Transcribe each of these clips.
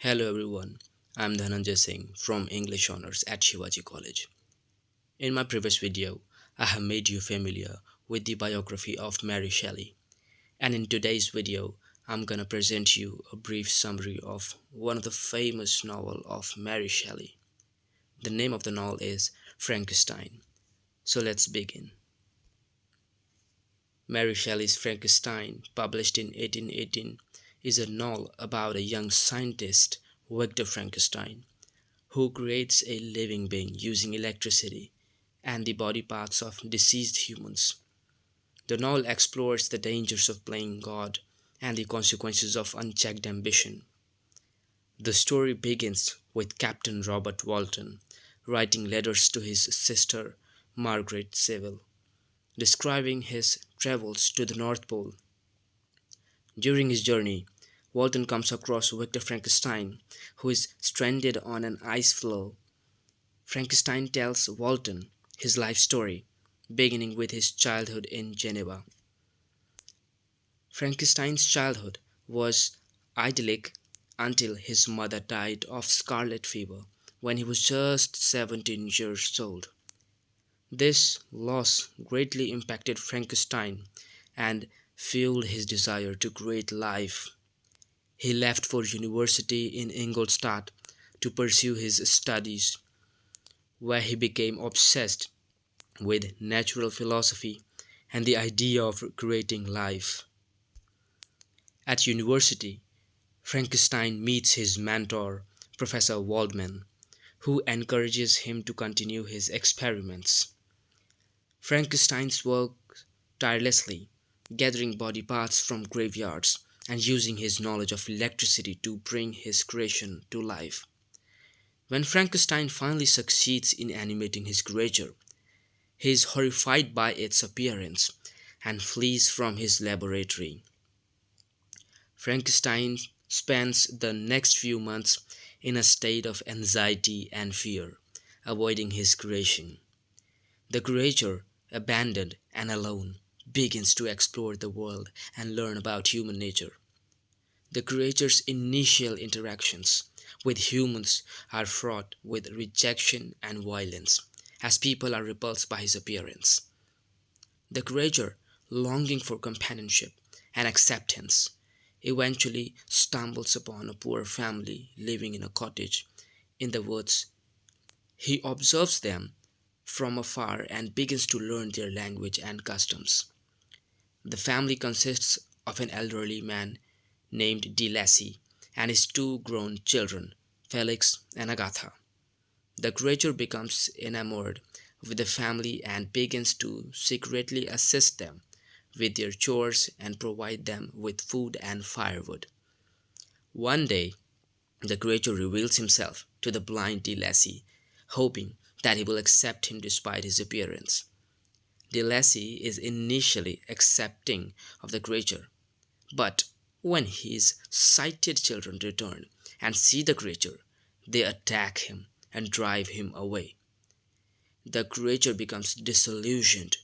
Hello everyone, I'm Dhananjay Singh from English Honors at Shivaji College. In my previous video, I have made you familiar with the biography of Mary Shelley, and in today's video, I'm gonna present you a brief summary of one of the famous novel of Mary Shelley. The name of the novel is Frankenstein. So let's begin. Mary Shelley's Frankenstein, published in 1818, is a novel about a young scientist, Victor Frankenstein, who creates a living being using electricity and the body parts of deceased humans. The novel explores the dangers of playing God and the consequences of unchecked ambition. The story begins with Captain Robert Walton writing letters to his sister Margaret Seville, describing his travels to the North Pole. During his journey, Walton comes across Victor Frankenstein, who is stranded on an ice floe. Frankenstein tells Walton his life story, beginning with his childhood in Geneva. Frankenstein's childhood was idyllic until his mother died of scarlet fever when he was just 17 years old. This loss greatly impacted Frankenstein and fueled his desire to create life. He left for university in Ingolstadt to pursue his studies, where he became obsessed with natural philosophy and the idea of creating life. At university, Frankenstein meets his mentor, Professor Waldman, who encourages him to continue his experiments. Frankenstein's works tirelessly, gathering body parts from graveyards and using his knowledge of electricity to bring his creation to life. When Frankenstein finally succeeds in animating his creature, he is horrified by its appearance and flees from his laboratory. Frankenstein spends the next few months in a state of anxiety and fear, avoiding his creation. The creature, abandoned and alone, begins to explore the world and learn about human nature. The creature's initial interactions with humans are fraught with rejection and violence, as people are repulsed by his appearance. The creature, longing for companionship and acceptance, eventually stumbles upon a poor family living in a cottage in the woods. He observes them from afar and begins to learn their language and customs. The family consists of an elderly man named De Lacy and his two grown children, Felix and Agatha. The creature becomes enamored with the family and begins to secretly assist them with their chores and provide them with food and firewood. One day, the creature reveals himself to the blind De Lacy, hoping that he will accept him despite his appearance. De Lacy is initially accepting of the creature, but when his sighted children return and see the creature, they attack him and drive him away. The creature becomes disillusioned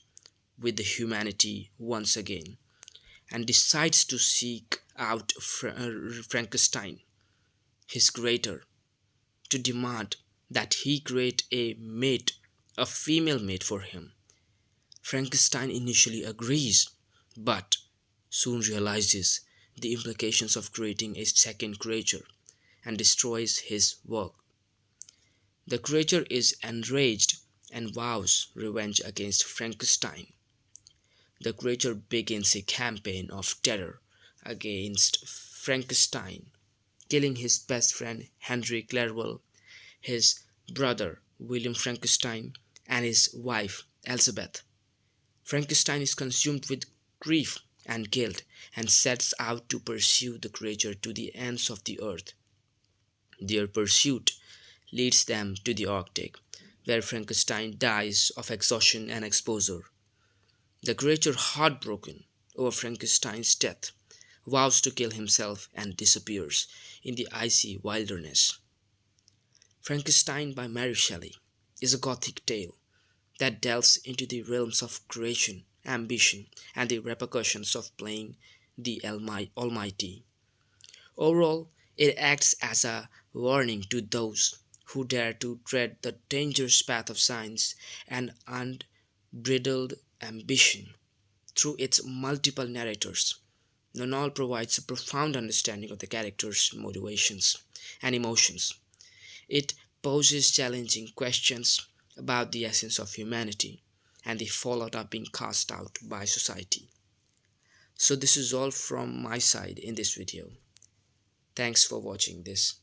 with the humanity once again and decides to seek out Frankenstein, his creator, to demand that he create a mate, a female mate for him. Frankenstein initially agrees, but soon realizes the implications of creating a second creature and destroys his work. The creature is enraged and vows revenge against Frankenstein. The creature begins a campaign of terror against Frankenstein, killing his best friend Henry Clerval, his brother William Frankenstein, and his wife Elizabeth. Frankenstein is consumed with grief and guilt and sets out to pursue the creature to the ends of the earth. Their pursuit leads them to the Arctic, where Frankenstein dies of exhaustion and exposure. The creature, heartbroken over Frankenstein's death, vows to kill himself and disappears in the icy wilderness. Frankenstein by Mary Shelley is a Gothic tale that delves into the realms of creation, ambition, and the repercussions of playing the Almighty. Overall, It acts as a warning to those who dare to tread the dangerous path of science and unbridled ambition. Through its multiple narrators, Nonal provides a profound understanding of the characters' motivations and emotions. It poses challenging questions about the essence of humanity and the fallout of being cast out by society. So, this is all from my side in this video. Thanks for watching this.